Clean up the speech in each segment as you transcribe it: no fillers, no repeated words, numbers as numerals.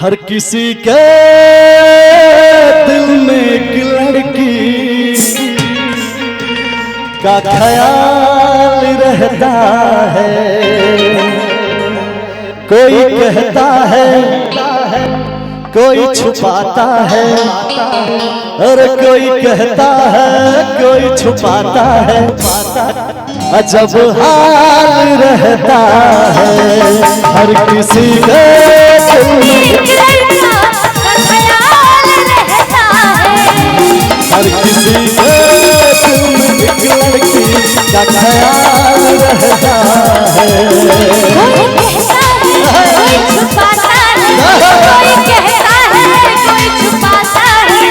हर किसी के दिल में एक लड़की का ख्याल रहता है। कोई कहता है, कोई छुपाता है, और कोई कहता है, कोई छुपाता है। अजब हाल रहता है हर किसी के हर किसी के दिल में एक लड़की का ख्याल रहता है। कोई छुपाता है, कोई कहता है, कोई छुपाता है।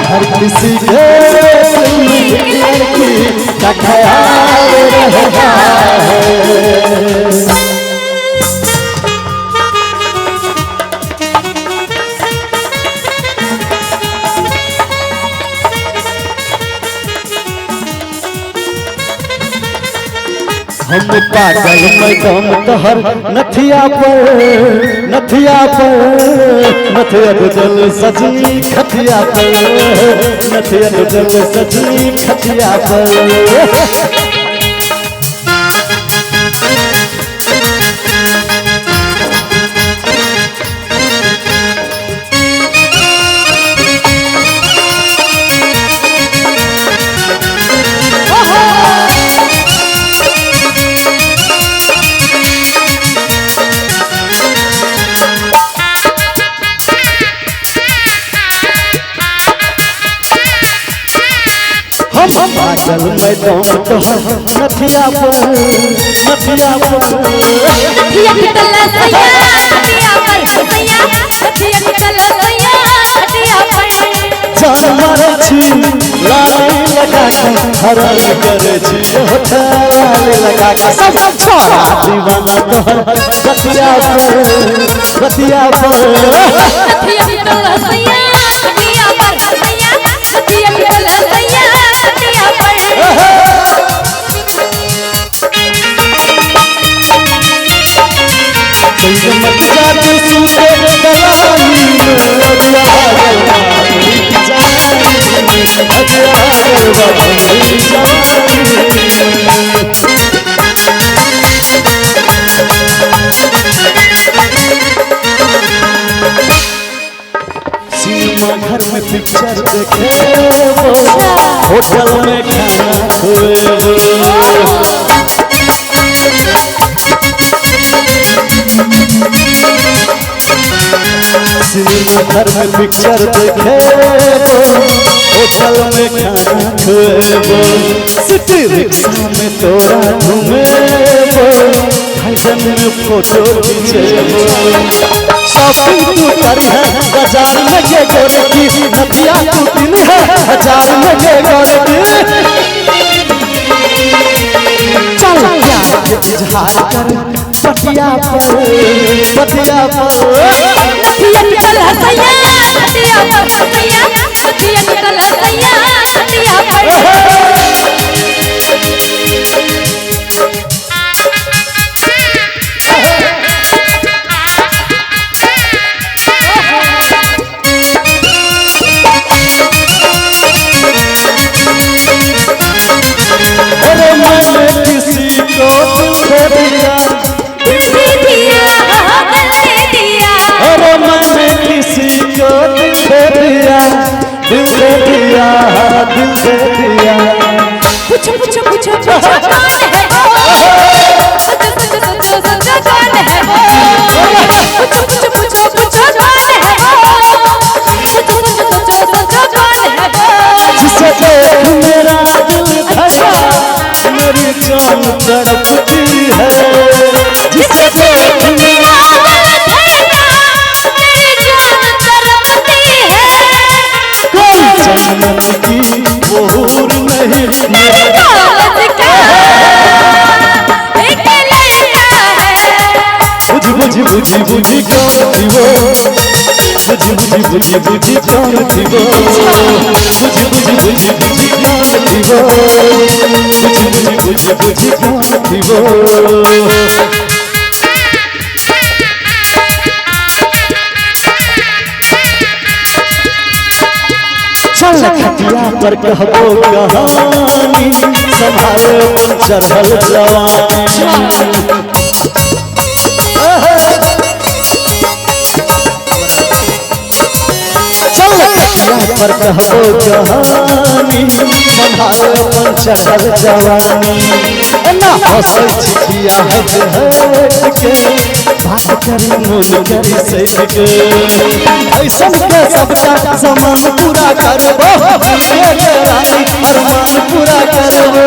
हर किसी के दिल में एक लड़की का ख्याल रहता है। हम पागल मैदान तोहर नथिया पर नथिया जल सजनी खतिया पर नथिया जल सजनी खतिया पर। हम पागल मैदान तोहर नथिया पर नथिया पर नथिया निकला सैया नथिया पर सैया नथिया निकला सैया नथिया पर। जान मारे छी लाली लगा के हरण करे छी होठल लगा के सब छोरा दीवाना तोहर बतिया पर नथिया निकला सैया नथिया पर सैया नथिया निकला सैया नथिया पर। मत जा तू सूते दलाली में अगला सिनेमा घर में पिक्चर देखे होटल में खाना खुए सिनेमा घर में पिक्चर देखे होटल में खाना खुएबो सिटी रिक्शा में तोरा घूमेबो भाईजन में फोटो खींचेबो। शॉपिंग तू करी है बाजार में के गोरकी नदिया तू दिन है हजार में के गोरकी। चल यार इजहार कर पटिया पर नथिया निकला सैया नथिया पर सैया नथिया निकला सैया नथिया पर। अरे मैंने किसी को दिल दिया अरे मैंने किसी को दिल दे दिया। पूछो कौन है वो सच कौन है वो। पूछो कौन है वो सच कौन है वो। जिसे देख मेरा दिल धड़का मेरी जान तड़पती है। जिसे देख मेरा जन्नत की बहूर नहीं बुझी कौन थी वो बुझी कौन थी वो बुझी कौन थी वो। पर कहबो कहानी संभाले अपन चढ़ल जवानी चल खटिया पर कहबो कहानी संभाले अपन चढ़ल जवानी ना हंसै छिया हट के बात करे मन करी सैठ के ऐसन के सबका समान पूरा करबो रानी अरमान पूरा करबो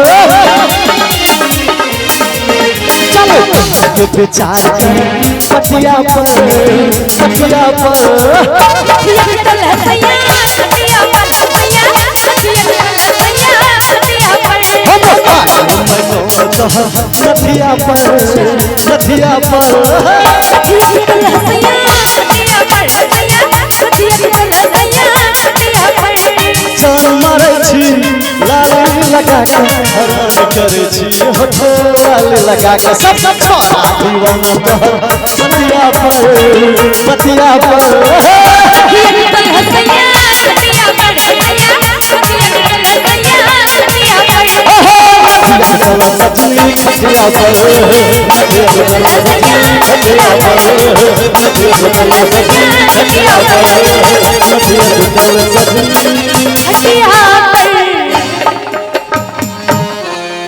चलो के विचार कर पटिया पर खटिया बिटल सैया खटिया पर सैया खटिया बिटल सैया खटिया पर नथिया पर खटिया बिटल सैया खटिया पर सैया खटिया बिटल सैया खटिया पर जान मारै छी लाली लगा के हरान करे छी होठ लाली लगा के सब छोरा दीवाना तोहर पटिया पर खटिया बिटल सैया खटिया पर सैया खटिया बिटल सैया खटिया पर सजनी खटिया पर खटिया